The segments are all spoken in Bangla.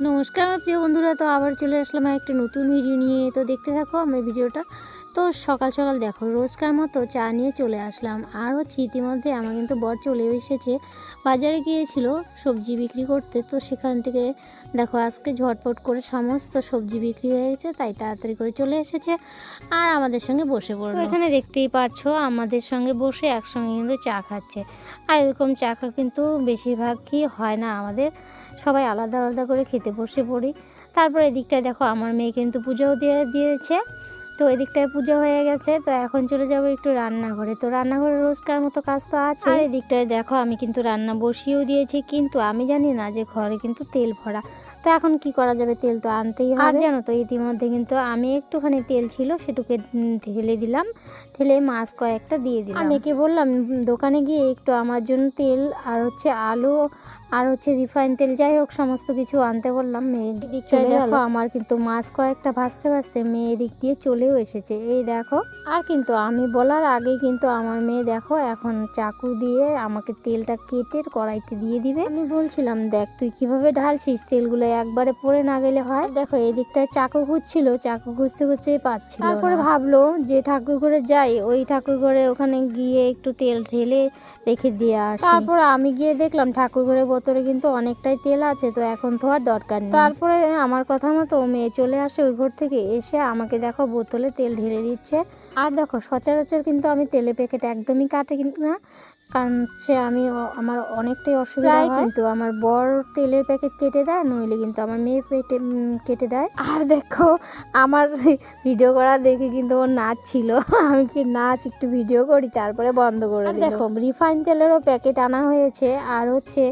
নমস্কার আমার প্রিয় বন্ধুরা, তো আবার চলে আসলাম একটা নতুন ভিডিও নিয়ে। তো দেখতে থাকো আমার ভিডিওটা। তো সকাল সকাল দেখো রোজকার মতো চা নিয়ে চলে আসলাম। আর হচ্ছে ইতিমধ্যে আমার কিন্তু বর চলেও এসেছে, বাজারে গিয়েছিল সবজি বিক্রি করতে। তো সেখান থেকে দেখো আজকে ঝটপট করে সমস্ত সবজি বিক্রি হয়ে গেছে, তাই তাড়াতাড়ি করে চলে এসেছে আর আমাদের সঙ্গে বসে পড়লো। এখানে দেখতেই পাচ্ছো আমাদের সঙ্গে বসে একসঙ্গে কিন্তু চা খাচ্ছে। আর এরকম চা খা কিন্তু বেশিরভাগই হয় না আমাদের, সবাই আলাদা আলাদা করে খেতে বসে পড়ি। তারপর এদিকটায় দেখো আমার মেয়ে কিন্তু পুজোও দিয়েছে। তো এদিকটায় পুজো হয়ে গেছে, তো এখন চলে যাব একটু রান্নাঘরে। তো রান্নাঘরে রোজকার মতো কাজ তো আছে। আর এদিকটায় দেখো আমি কিন্তু রান্না বসিয়েও দিয়েছি, কিন্তু আমি জানি না যে ঘরে কিন্তু তেল ভরা। তো এখন কি করা যাবে, তেল তো আনতেই হবে। আর জানো তো ইতিমধ্যে কিন্তু আমি একটুখানি তেল ছিল সেটুকে ঢেলে দিলাম, ঢেলে মাছ কয়েকটা দিয়ে দিলাম। মেয়েকে বললাম দোকানে গিয়ে একটু আমার জন্য তেল আর হচ্ছে আলু আর হচ্ছে রিফাইন তেল, যাই হোক সমস্ত কিছু আনতে বললাম। মেয়ে দিকটায় দেখো আমার কিন্তু মাছ কয়েকটা ভাজতে ভাজতে মেয়ে দিক দিয়ে চলেও এসেছে, এই দেখো। আর কিন্তু আমি বলার আগেই কিন্তু আমার মেয়ে দেখো এখন চাকু দিয়ে আমাকে তেলটা কেটে কড়াইতে দিয়ে দিবে। আমি বলছিলাম দেখ তুই কিভাবে ঢালছিস, তেলগুলো একবারে পড়ে না গেলে হয়। দেখো এই দিকটায় চাকু খুঁজছিল, চাকু খুঁজতে খুঁজতে পাচ্ছিল। তারপরে ভাবলো যে ঠাকুর ঘরে যাই, ওই ঠাকুর ঘরে ওখানে গিয়ে একটু তেল ঢেলে রেখে দিয়ে আসি। তারপর আমি গিয়ে দেখলাম ঠাকুর ঘরে বোতলে কিন্তু অনেকটাই তেল আছে, তো এখন তো আর দরকার নেই। তারপরে আমার কথা মতো মেয়ে চলে আসে ওই ঘর থেকে, এসে আমাকে দেখো বোতলে তেল ঢেলে দিচ্ছে। আর দেখো সচরাচর কিন্তু আমি তেলের প্যাকেট একদমই কাটি না, কারণ হচ্ছে আমার অনেকটাই অসুবিধা হয়। কিন্তু আমার বর তেলের প্যাকেট কেটে দেয়, নইলে কিন্তু আমার মেয়ে কেটে দেয়। আর দেখো আমার ভিডিও করা দেখে কিন্তু ওর নাচ ছিল, আমি কি নাচ একটু ভিডিও করি তারপরে বন্ধ করে দিল। দেখো রিফাইন তেলেরও প্যাকেট আনা হয়েছে, আর হচ্ছে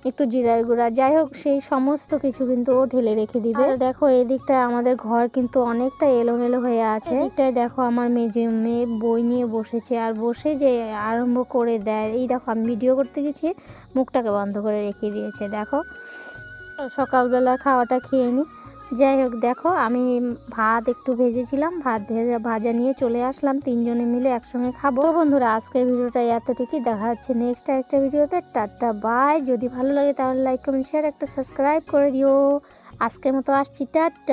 একটু জিরার গুঁড়া, যাই হোক সেই সমস্ত কিছু কিন্তু ও ঢেলে রেখে দিবে। আর দেখো এই দিকটায় আমাদের ঘর কিন্তু অনেকটা এলোমেলো হয়ে আছে। এদিকটায় দেখো আমার মেয়ে বই নিয়ে বসেছে, আর বসে যে আরম্ভ করে দেয়। এই দেখো আমি ভিডিও করতে গেছি, মুখটাকে বন্ধ করে রেখে দিয়েছে। দেখো সকালবেলা খাওয়াটা খেয়ে নি। যাই হোক দেখো আমি ভাত একটু ভেজেছিলাম, ভাজা নিয়ে চলে আসলাম, তিনজনে মিলে একসঙ্গে খাবো। তো বন্ধুরা আজকের ভিডিওটা এতটুকুই, দেখা হচ্ছে নেক্সট একটা ভিডিওতে। Tata bye. যদি ভালো লাগে তাহলে লাইক কমেন্ট শেয়ার একটা সাবস্ক্রাইব করে দিও। আজকের মতো আসছি, টাটা।